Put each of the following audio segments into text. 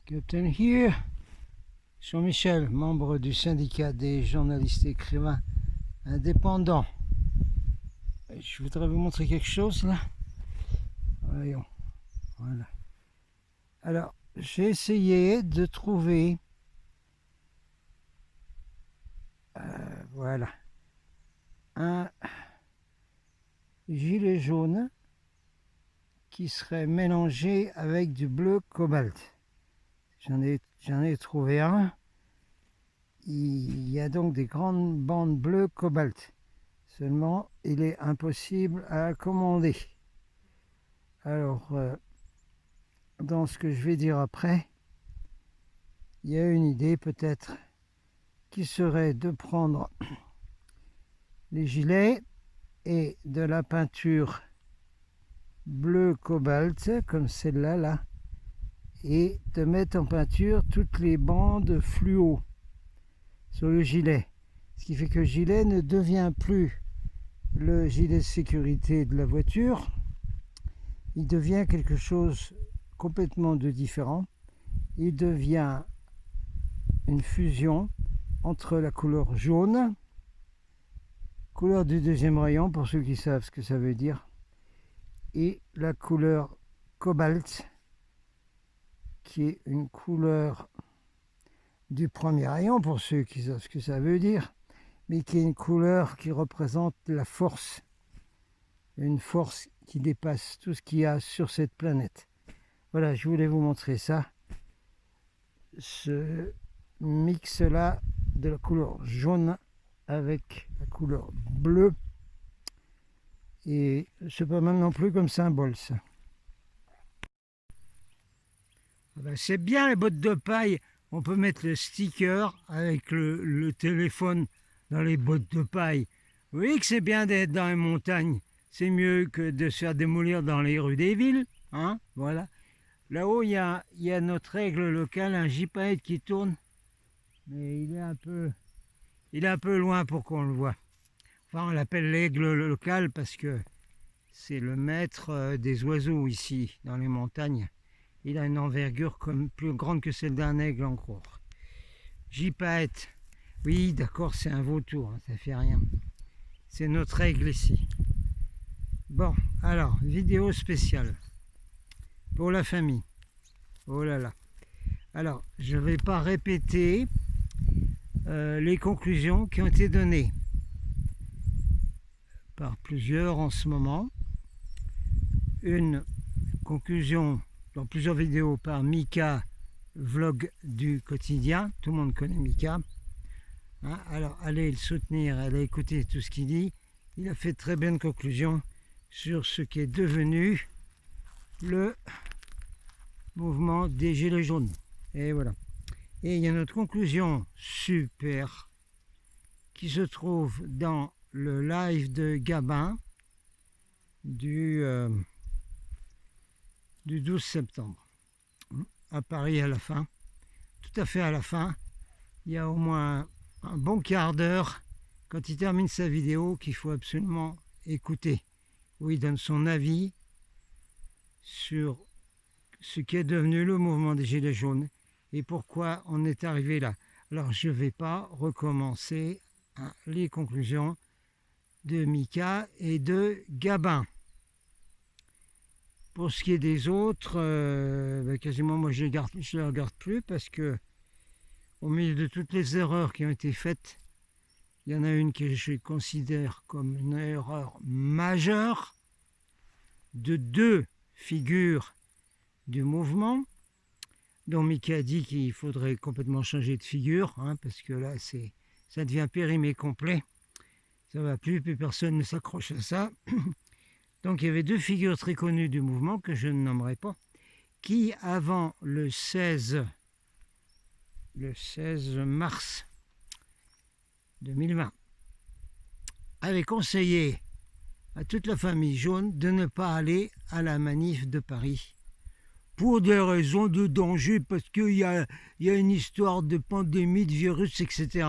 Captain here, Jean-Michel, membre du syndicat des journalistes et écrivains indépendants. Je voudrais vous montrer quelque chose là. Voyons. Voilà. Alors, j'ai essayé de trouver voilà, un gilet jaune qui serait mélangé avec du bleu cobalt. J'en ai trouvé un. Il y a donc des grandes bandes bleues cobalt. Seulement, il est impossible à commander. Alors, dans ce que je vais dire après, il y a une idée peut-être qui serait de prendre les gilets et de la peinture bleu cobalt, comme celle-là, là, et de mettre en peinture toutes les bandes fluo sur le gilet. Ce qui fait que le gilet ne devient plus le gilet de sécurité de la voiture, il devient quelque chose complètement de différent. Il devient une fusion entre la couleur jaune, couleur du deuxième rayon pour ceux qui savent ce que ça veut dire, et la couleur cobalt, qui est une couleur du premier rayon pour ceux qui savent ce que ça veut dire, mais qui est une couleur qui représente la force, une force qui dépasse tout ce qu'il y a sur cette planète. Voilà, je voulais vous montrer ça, ce mix-là de la couleur jaune avec la couleur bleue, et c'est pas mal non plus comme symbole ça. C'est bien les bottes de paille, on peut mettre le sticker avec le téléphone dans les bottes de paille. Vous voyez que c'est bien d'être dans les montagnes, c'est mieux que de se faire démolir dans les rues des villes, hein, voilà. Là-haut, il y a notre aigle local, un gypaète qui tourne, mais il est un peu loin pour qu'on le voie. Enfin, on l'appelle l'aigle local parce que c'est le maître des oiseaux ici, dans les montagnes. Il a une envergure plus grande que celle d'un aigle en gros. Gypaète, oui, d'accord, c'est un vautour, hein, ça fait rien. C'est notre aigle ici. Bon, alors, vidéo spéciale pour la famille. Oh là là. Alors, je ne vais pas répéter les conclusions qui ont été données par plusieurs en ce moment. Une conclusion dans plusieurs vidéos par Mika, vlog du quotidien. Tout le monde connaît Mika. Hein, alors, allez le soutenir, allez écouter tout ce qu'il dit. Il a fait de très bonnes conclusions sur ce qui est devenu le mouvement des Gilets jaunes. Et voilà. Et il y a notre conclusion super qui se trouve dans le live de Gabin du 12 septembre. À Paris à la fin. Tout à fait à la fin. Il y a au moins un bon quart d'heure quand il termine sa vidéo qu'il faut absolument écouter. Où il donne son avis sur ce qui est devenu le mouvement des Gilets jaunes et pourquoi on est arrivé là. Alors je ne vais pas recommencer les conclusions de Mika et de Gabin. Pour ce qui est des autres, quasiment moi je ne les regarde plus parce que au milieu de toutes les erreurs qui ont été faites, il y en a une que je considère comme une erreur majeure de deux figures du mouvement, dont Mika a dit qu'il faudrait complètement changer de figure, hein, parce que là ça devient périmé complet, ça ne va plus personne ne s'accroche à ça. Donc il y avait deux figures très connues du mouvement que je ne nommerai pas, qui avant le 16 mars 2020 avaient conseillé à toute la famille jaune de ne pas aller à la manif de Paris pour des raisons de danger, parce qu'il y a une histoire de pandémie, de virus, etc.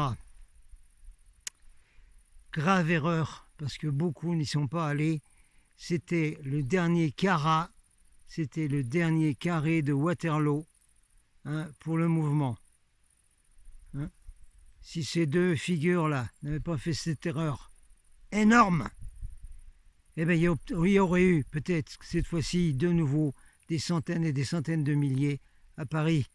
Grave erreur, parce que beaucoup n'y sont pas allés. C'était le dernier carré de Waterloo, hein, pour le mouvement. Hein. Si ces deux figures-là n'avaient pas fait cette erreur énorme, eh bien, il y aurait eu peut-être cette fois-ci de nouveau des centaines et des centaines de milliers à Paris,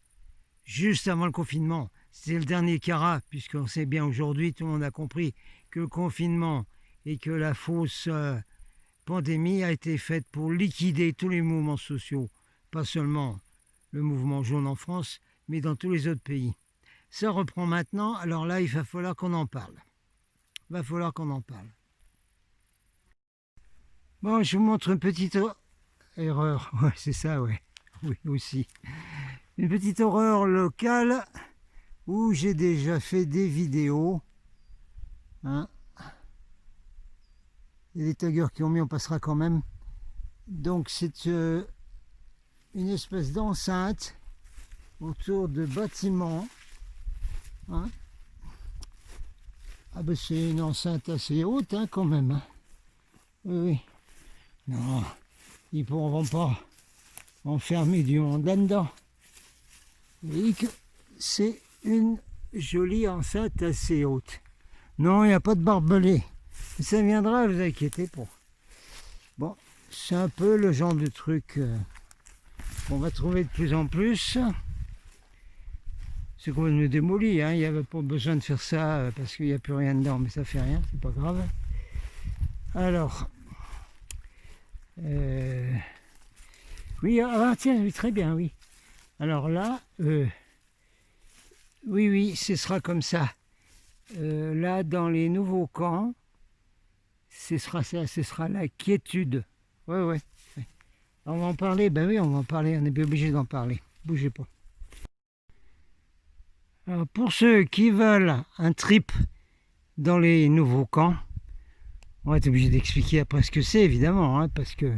juste avant le confinement. C'était le dernier carat, puisqu'on sait bien aujourd'hui, tout le monde a compris que le confinement et que la fausse pandémie a été faite pour liquider tous les mouvements sociaux, pas seulement le mouvement jaune en France, mais dans tous les autres pays. Ça reprend maintenant, alors là, il va falloir qu'on en parle. Il va falloir qu'on en parle. Bon, je vous montre une petite erreur. Ouais, c'est ça, ouais. Oui, aussi. Une petite horreur locale où j'ai déjà fait des vidéos. Hein. Il y a des taggers qui ont mis, on passera quand même. Donc c'est une espèce d'enceinte autour de bâtiments. Hein. Ah ben c'est une enceinte assez haute hein, quand même. Hein. Oui, oui. Non, ils ne pourront pas enfermer du monde là-dedans. Vous voyez que c'est une jolie enceinte assez haute. Non, il n'y a pas de barbelé. Ça viendra, vous inquiétez pas. Bon, c'est un peu le genre de truc qu'on va trouver de plus en plus. C'est complètement démoli, hein. Il n'y avait pas besoin de faire ça parce qu'il n'y a plus rien dedans, mais ça fait rien, c'est pas grave. Alors, oui, ah tiens, oui, très bien, oui. Alors là, oui, ce sera comme ça. Là, dans les nouveaux camps, ce sera ça, ce sera la quiétude. Ouais. On va en parler, ben oui, on va en parler, on est bien obligé d'en parler. Bougez pas. Alors, pour ceux qui veulent un trip dans les nouveaux camps, on va être obligé d'expliquer après ce que c'est, évidemment, hein, parce que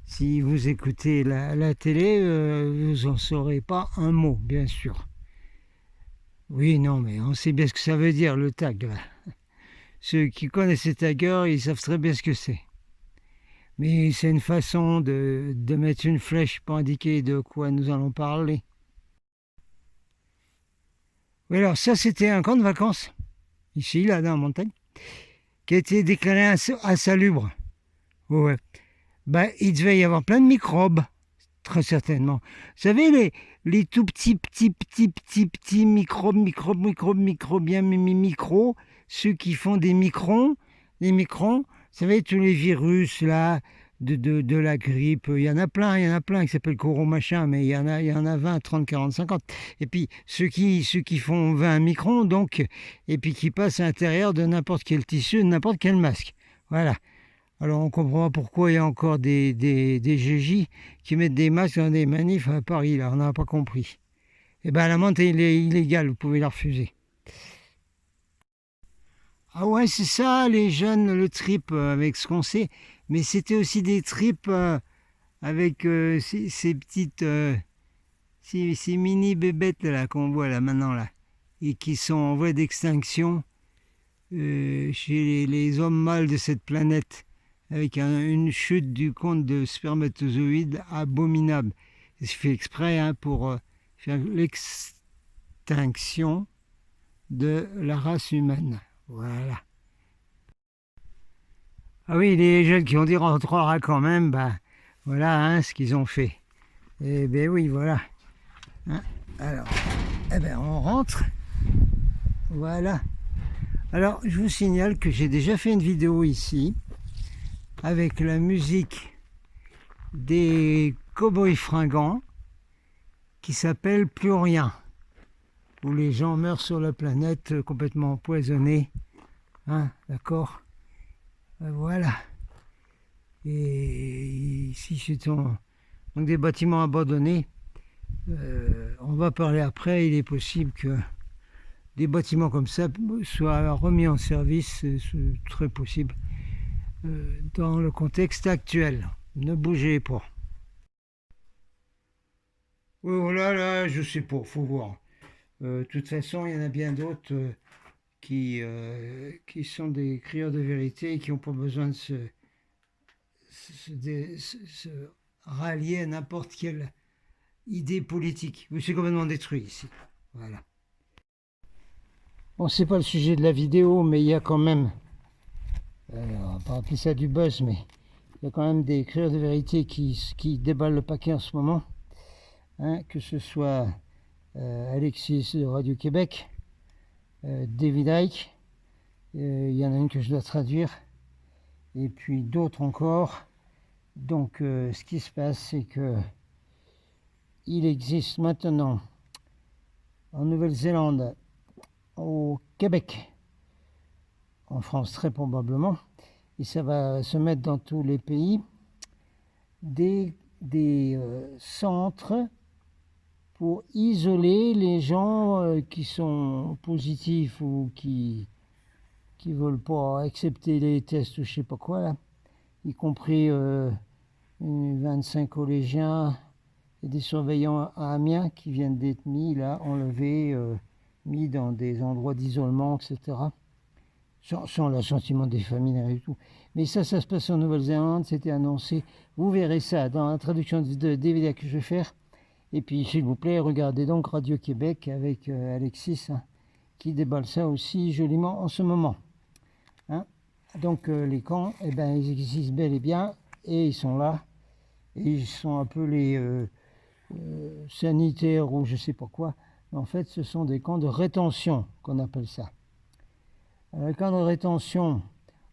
si vous écoutez la télé, vous n'en saurez pas un mot, bien sûr. Oui, non, mais on sait bien ce que ça veut dire, le tag. Là. Ceux qui connaissent les taggers, ils savent très bien ce que c'est. Mais c'est une façon de mettre une flèche pour indiquer de quoi nous allons parler. Oui, alors ça, c'était un camp de vacances, ici, là, dans la montagne, qui a été déclaré insalubre. Ouais. Ben, il devait y avoir plein de microbes, très certainement. Vous savez, les tout petits microbiens, ceux qui font des microns, vous savez, tous les virus, là, de la grippe, il y en a plein qui s'appellent coro machin, mais il y en a 20, 30, 40, 50. Et puis, ceux qui font 20 microns, donc, et puis qui passent à l'intérieur de n'importe quel tissu, de n'importe quel masque. Voilà. Alors on comprend pourquoi il y a encore des GJ qui mettent des masques dans des manifs à Paris, là, on n'a pas compris. Eh bien l'amende est illégale, vous pouvez la refuser. Ah ouais, c'est ça, les jeunes, le trip avec ce qu'on sait, mais c'était aussi des trips avec ces petites, ces mini bébêtes là qu'on voit là maintenant là, et qui sont en voie d'extinction chez les hommes mâles de cette planète. Avec une chute du compte de spermatozoïdes abominable. C'est fait exprès hein, pour faire l'extinction de la race humaine. Voilà. Ah oui, les jeunes qui ont dit rentrera quand même, bah voilà hein, ce qu'ils ont fait. Eh bien oui, voilà. Hein, alors, eh ben on rentre. Voilà. Alors, je vous signale que j'ai déjà fait une vidéo ici avec la musique des Cowboys Fringants qui s'appelle Plus rien, où les gens meurent sur la planète complètement empoisonnés. Hein, d'accord. Voilà. Et ici, c'est donc des bâtiments abandonnés. On va parler après. Il est possible que des bâtiments comme ça soient remis en service. C'est très possible. Dans le contexte actuel. Ne bougez pas. Oh là, je sais pas, faut voir. De toute façon, il y en a bien d'autres qui sont des crieurs de vérité et qui n'ont pas besoin de se rallier à n'importe quel idée politique. Je suis complètement détruit ici. Voilà. Bon, c'est pas le sujet de la vidéo, mais il y a quand même, on va pas appeler ça du buzz, mais il y a quand même des créateurs de vérité qui déballent le paquet en ce moment. Hein, que ce soit Alexis de Radio-Québec, David Icke, il y en a une que je dois traduire, et puis d'autres encore. Donc, ce qui se passe, c'est que il existe maintenant en Nouvelle-Zélande, au Québec, en France très probablement, et ça va se mettre dans tous les pays, des centres pour isoler les gens qui sont positifs ou qui veulent pas accepter les tests ou je sais pas quoi là, y compris 25 collégiens et des surveillants à Amiens qui viennent d'être mis là, enlevés, mis dans des endroits d'isolement, etc. Sans l'assentiment des familles et tout. Mais ça se passe en Nouvelle-Zélande, c'était annoncé. Vous verrez ça dans la traduction de DVD que je vais faire. Et puis, s'il vous plaît, regardez donc Radio-Québec avec Alexis, hein, qui déballe ça aussi joliment en ce moment. Hein. Donc, les camps, eh ben, ils existent bel et bien, et ils sont là. Et ils sont appelés sanitaires ou je sais pas quoi. Mais en fait, ce sont des camps de rétention qu'on appelle ça. Alors, les camps de rétention,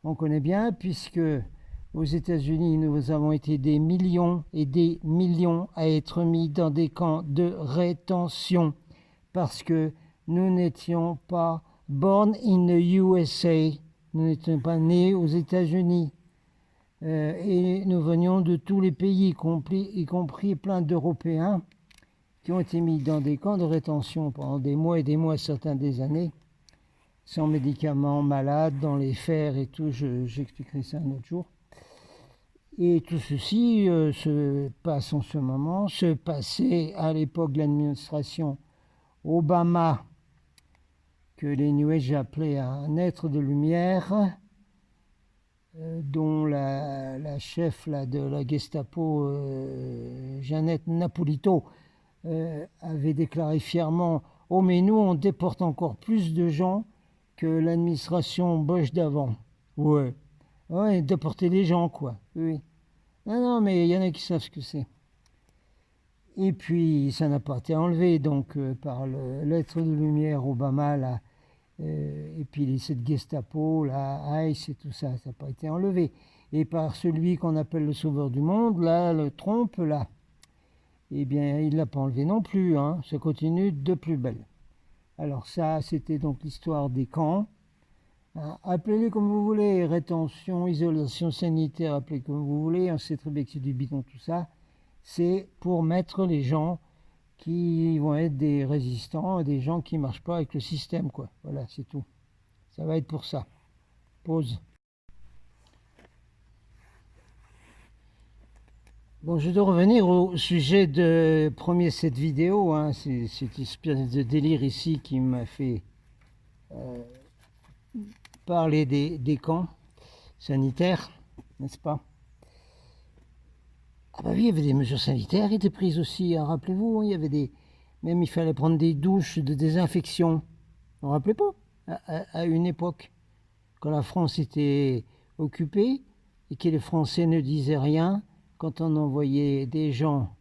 on connaît bien, puisque aux États-Unis, nous avons été des millions et des millions à être mis dans des camps de rétention parce que nous n'étions pas born in the USA, nous n'étions pas nés aux États-Unis. Et nous venions de tous les pays, y compris plein d'Européens qui ont été mis dans des camps de rétention pendant des mois et des mois, certains des années, sans médicaments, malades, dans les fers et tout, j'expliquerai ça un autre jour. Et tout ceci se passe en ce moment, se passait à l'époque de l'administration Obama, que les New Age appelaient un être de lumière, dont la chef là, de la Gestapo, Jeannette Napolito, avait déclaré fièrement « Oh mais nous on déporte encore plus de gens que l'administration Bush d'avant. » Ouais, ouais, déporter les gens quoi, oui. Non, mais il y en a qui savent ce que c'est. Et puis, ça n'a pas été enlevé, donc, par l'être de lumière Obama, là, et puis cette Gestapo, là, ICE et tout ça, ça n'a pas été enlevé. Et par celui qu'on appelle le sauveur du monde, là, le Trump, là, eh bien, il ne l'a pas enlevé non plus, hein, ça continue de plus belle. Alors ça, c'était donc l'histoire des camps. Appelez-les comme vous voulez, rétention, isolation sanitaire, appelez comme vous voulez, on sait très bien que c'est du bidon tout ça. C'est pour mettre les gens qui vont être des résistants, des gens qui ne marchent pas avec le système, quoi. Voilà, c'est tout. Ça va être pour ça. Pause. Bon, je dois revenir au sujet de premier cette vidéo, hein. C'est cette espèce de délire ici qui m'a fait parler des camps sanitaires, n'est-ce pas? Ah bah oui, il y avait des mesures sanitaires qui étaient prises aussi, hein, rappelez-vous, il y avait des... Même il fallait prendre des douches de désinfection. Vous vous rappelez pas? À une époque, quand la France était occupée et que les Français ne disaient rien, quand on envoyait des gens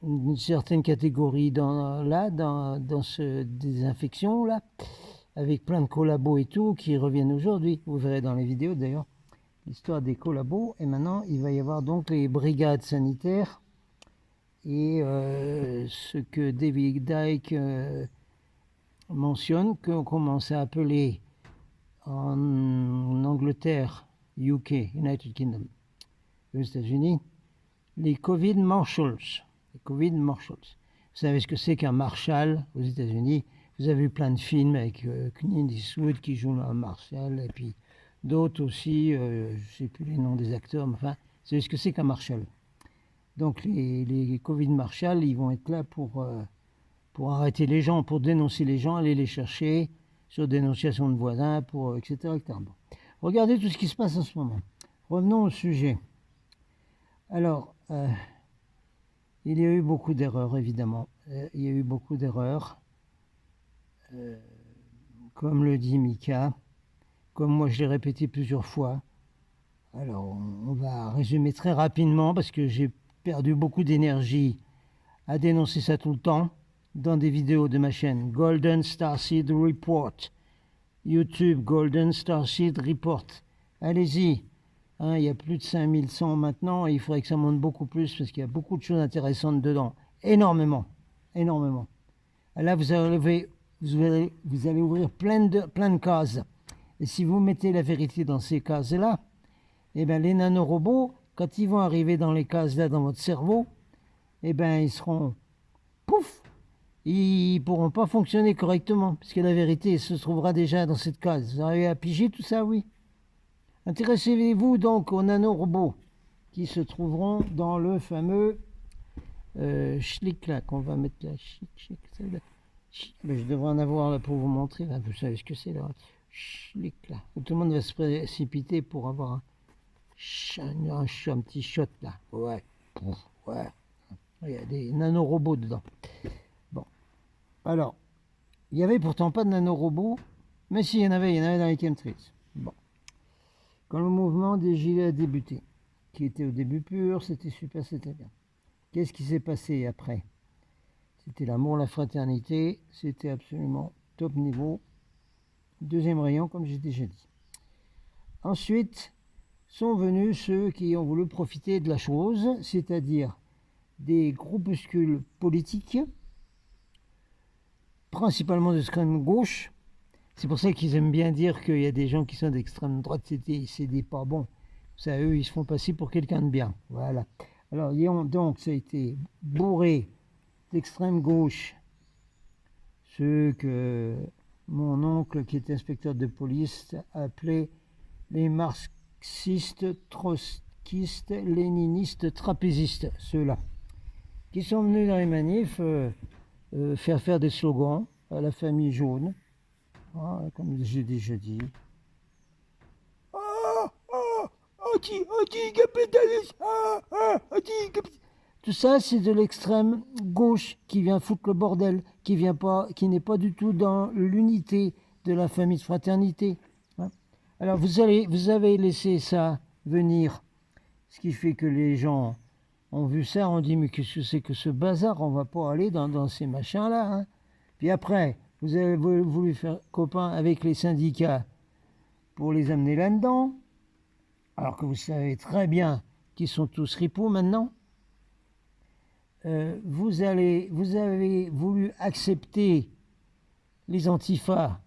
d'une certaine catégorie dans ce désinfection-là, avec plein de collabos et tout, qui reviennent aujourd'hui. Vous verrez dans les vidéos d'ailleurs l'histoire des collabos. Et maintenant, il va y avoir donc les brigades sanitaires et ce que David Icke mentionne, qu'on commence à appeler en Angleterre, UK, United Kingdom, aux États-Unis, les Covid Marshals. Les Covid Marshals. Vous savez ce que c'est qu'un Marshal aux États-Unis? Vous avez vu plein de films avec Clint Eastwood qui joue un Marshal, et puis d'autres aussi, je ne sais plus les noms des acteurs, mais enfin, vous savez ce que c'est qu'un Marshal. Donc les Covid Marshals, ils vont être là pour arrêter les gens, pour dénoncer les gens, aller les chercher sur dénonciation de voisins, etc. etc. Bon. Regardez tout ce qui se passe en ce moment. Revenons au sujet. Alors, Il y a eu beaucoup d'erreurs, évidemment. Il y a eu beaucoup d'erreurs. Comme le dit Mika, comme moi je l'ai répété plusieurs fois. Alors, on va résumer très rapidement parce que j'ai perdu beaucoup d'énergie à dénoncer ça tout le temps dans des vidéos de ma chaîne Golden Starseed Report. YouTube Golden Starseed Report. Allez-y. Hein, il y a plus de 5100 maintenant et il faudrait que ça monte beaucoup plus parce qu'il y a beaucoup de choses intéressantes dedans. Énormément. Énormément. Là, vous allez ouvrir plein de cases. Et si vous mettez la vérité dans ces cases-là, eh bien, les nanorobots, quand ils vont arriver dans les cases-là dans votre cerveau, eh bien, ils seront pouf, ils ne pourront pas fonctionner correctement, puisque la vérité se trouvera déjà dans cette case. Vous arrivez à piger tout ça, oui. Intéressez-vous donc aux nanorobots qui se trouveront dans le fameux schlick là, qu'on va mettre là. Mais je devrais en avoir là pour vous montrer, là. Vous savez ce que c'est là. Schlick là. Tout le monde va se précipiter pour avoir un petit shot là. Ouais. Ouais. Il y a des nanorobots dedans. Bon. Alors, il n'y avait pourtant pas de nanorobots, mais si, il y en avait dans les chemtrails. Bon. Quand le mouvement des gilets a débuté, qui était au début pur, c'était super, c'était bien. Qu'est-ce qui s'est passé après? C'était l'amour, la fraternité, c'était absolument top niveau. Deuxième rayon, comme j'ai déjà dit. Ensuite, sont venus ceux qui ont voulu profiter de la chose, c'est-à-dire des groupuscules politiques, principalement d'extrême gauche. C'est pour ça qu'ils aiment bien dire qu'il y a des gens qui sont d'extrême droite, c'est des pas bons. Ça, eux, ils se font passer pour quelqu'un de bien. Voilà. Alors, donc, ça a été bourré d'extrême gauche, ceux que mon oncle, qui était inspecteur de police, appelait les marxistes, trotskistes, léninistes, trapézistes, ceux-là, qui sont venus dans les manifs faire des slogans à la famille jaune, comme j'ai déjà dit. Anti-capitaliste, tout ça, c'est de l'extrême gauche qui vient foutre le bordel, qui n'est pas du tout dans l'unité de la famille de fraternité. Alors vous avez laissé ça venir, ce qui fait que les gens ont vu ça, ont dit mais qu'est-ce que c'est que ce bazar, on va pas aller dans ces machins-là. Hein. Puis après, vous avez voulu faire copain avec les syndicats pour les amener là-dedans, alors que vous savez très bien qu'ils sont tous ripoux maintenant. Vous avez voulu accepter les antifas,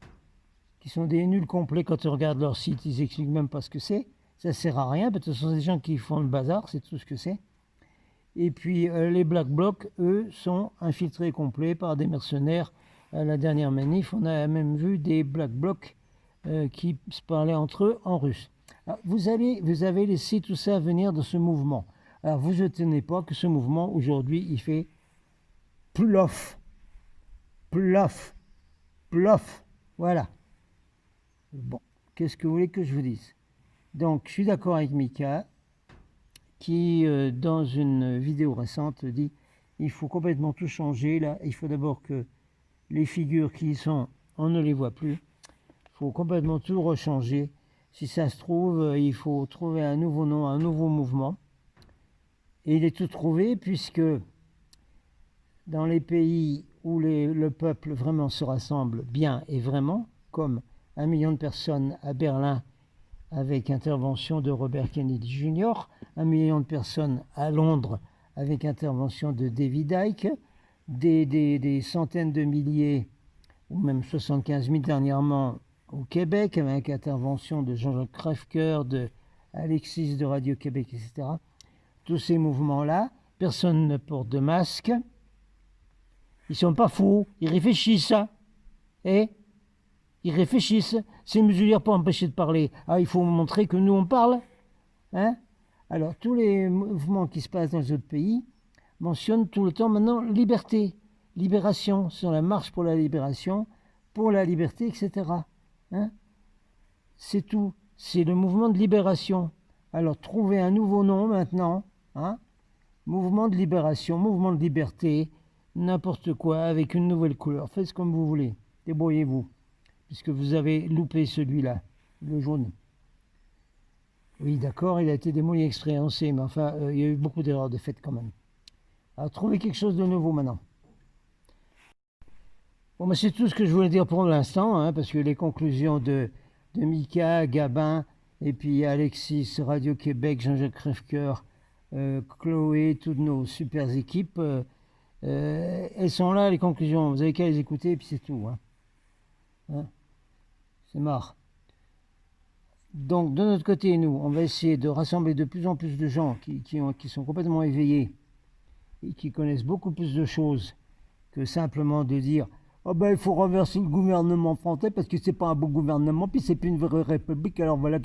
qui sont des nuls complets quand on regarde leur site, ils expliquent même pas ce que c'est. Ça sert à rien, parce que ce sont des gens qui font le bazar, c'est tout ce que c'est. Et puis les Black Blocs, eux, sont infiltrés complets par des mercenaires. À la dernière manif, on a même vu des Black Blocs qui se parlaient entre eux en russe. Alors, vous avez laissé tout ça venir de ce mouvement. Alors vous ne tenez pas que ce mouvement, aujourd'hui, il fait plof, plof, plof. Voilà. Bon, qu'est-ce que vous voulez que je vous dise? Donc, je suis d'accord avec Mika, qui, dans une vidéo récente, dit il faut complètement tout changer. Là, il faut d'abord que les figures qui y sont, on ne les voit plus. Il faut complètement tout rechanger. Si ça se trouve, il faut trouver un nouveau nom, un nouveau mouvement. Et il est tout trouvé, puisque dans les pays où le peuple vraiment se rassemble bien et vraiment, comme 1 million de personnes à Berlin avec intervention de Robert Kennedy Jr., 1 million de personnes à Londres avec intervention de David Icke, des centaines de milliers, ou même 75 000 dernièrement au Québec, avec intervention de Jean-Jacques Crèvecoeur, de Alexis de Radio-Québec, etc. Tous ces mouvements-là, personne ne porte de masque. Ils sont pas fous, ils réfléchissent. Et ils réfléchissent. Ces musulmans pas empêchés de parler. Ah, il faut montrer que nous, on parle. Hein? Alors, tous les mouvements qui se passent dans les autres pays mentionnent tout le temps maintenant liberté, libération, sur la marche pour la libération, pour la liberté, etc. Hein? C'est tout. C'est le mouvement de libération. Alors, trouvez un nouveau nom maintenant. Hein? mouvement de libération, mouvement de liberté, n'importe quoi, avec une nouvelle couleur. Faites comme vous voulez, débrouillez-vous, puisque vous avez loupé celui-là, le jaune. Oui, d'accord, il a été démoli exprès, on sait, mais enfin, il y a eu beaucoup d'erreurs de fait quand même. Alors, trouvez quelque chose de nouveau maintenant. Bon, mais c'est tout ce que je voulais dire pour l'instant, hein, parce que les conclusions de Mika, Gabin, et puis Alexis, Radio-Québec, Jean-Jacques Crèvecoeur, Chloé, toutes nos super équipes, elles sont là, les conclusions. Vous avez qu'à les écouter, et puis c'est tout. Hein. C'est marre. Donc, de notre côté, nous, on va essayer de rassembler de plus en plus de gens qui sont complètement éveillés et qui connaissent beaucoup plus de choses que simplement de dire oh ben, il faut renverser le gouvernement français parce que c'est pas un beau gouvernement, puis c'est plus une vraie république. Alors voilà,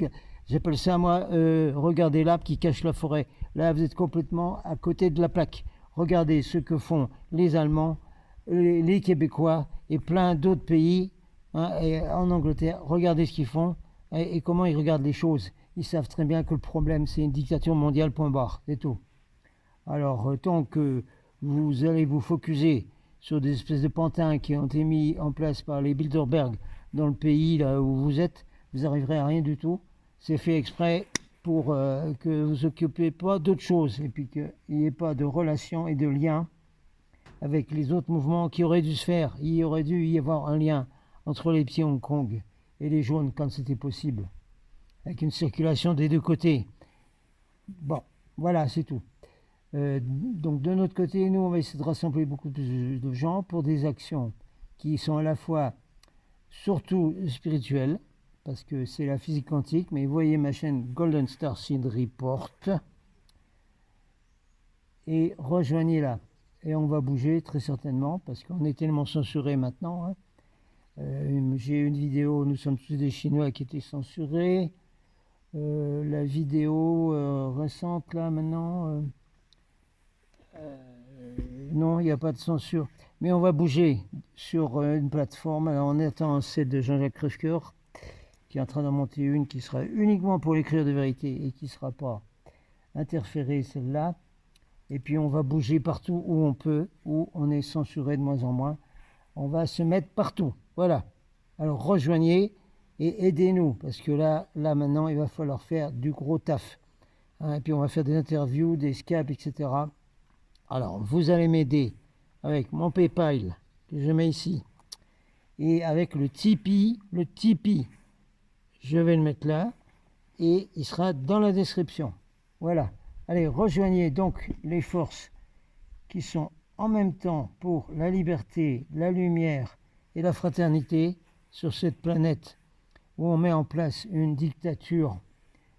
j'appelle ça moi, regardez l'arbre qui cache la forêt. Là, vous êtes complètement à côté de la plaque. Regardez ce que font les Allemands, les Québécois et plein d'autres pays, hein, et en Angleterre. Regardez ce qu'ils font et comment ils regardent les choses. Ils savent très bien que le problème, c'est une dictature mondiale, point barre, c'est tout. Alors, tant que vous allez vous focuser sur des espèces de pantins qui ont été mis en place par les Bilderberg dans le pays là où vous êtes, vous n'arriverez à rien du tout. C'est fait exprès pour que vous ne occupiez pas d'autre chose et puis qu'il n'y ait pas de relation et de lien avec les autres mouvements qui auraient dû se faire. Il aurait dû y avoir un lien entre les petits Hong Kong et les jaunes quand c'était possible, avec une circulation des deux côtés. Bon, voilà, c'est tout. Donc de notre côté, nous, on va essayer de rassembler beaucoup plus de gens pour des actions qui sont à la fois surtout spirituelles, parce que c'est la physique quantique, mais vous voyez ma chaîne Golden Star Seed Report, et rejoignez-la. Et on va bouger très certainement, parce qu'on est tellement censuré maintenant. Hein. J'ai une vidéo, nous sommes tous des Chinois qui étaient censurés. La vidéo récente, là, maintenant... non, il n'y a pas de censure. Mais on va bouger sur une plateforme. Alors, on attend celle de Jean-Jacques Crèvecoeur, qui est en train d'en monter une qui sera uniquement pour l'écrire de vérité et qui ne sera pas interférée, celle-là. Et puis, on va bouger partout où on peut, où on est censuré de moins en moins. On va se mettre partout. Voilà. Alors, rejoignez et aidez-nous, parce que là, maintenant, il va falloir faire du gros taf. Hein, et puis, on va faire des interviews, des Skype, etc. Alors, vous allez m'aider avec mon PayPal que je mets ici et avec le Tipeee. Le Tipeee, je vais le mettre là et il sera dans la description. Voilà. Allez, rejoignez donc les forces qui sont en même temps pour la liberté, la lumière et la fraternité sur cette planète où on met en place une dictature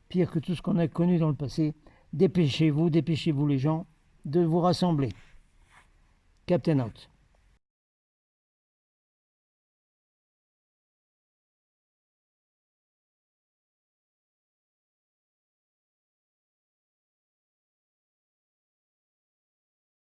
pire que tout ce qu'on a connu dans le passé. Dépêchez-vous les gens de vous rassembler. Captain out.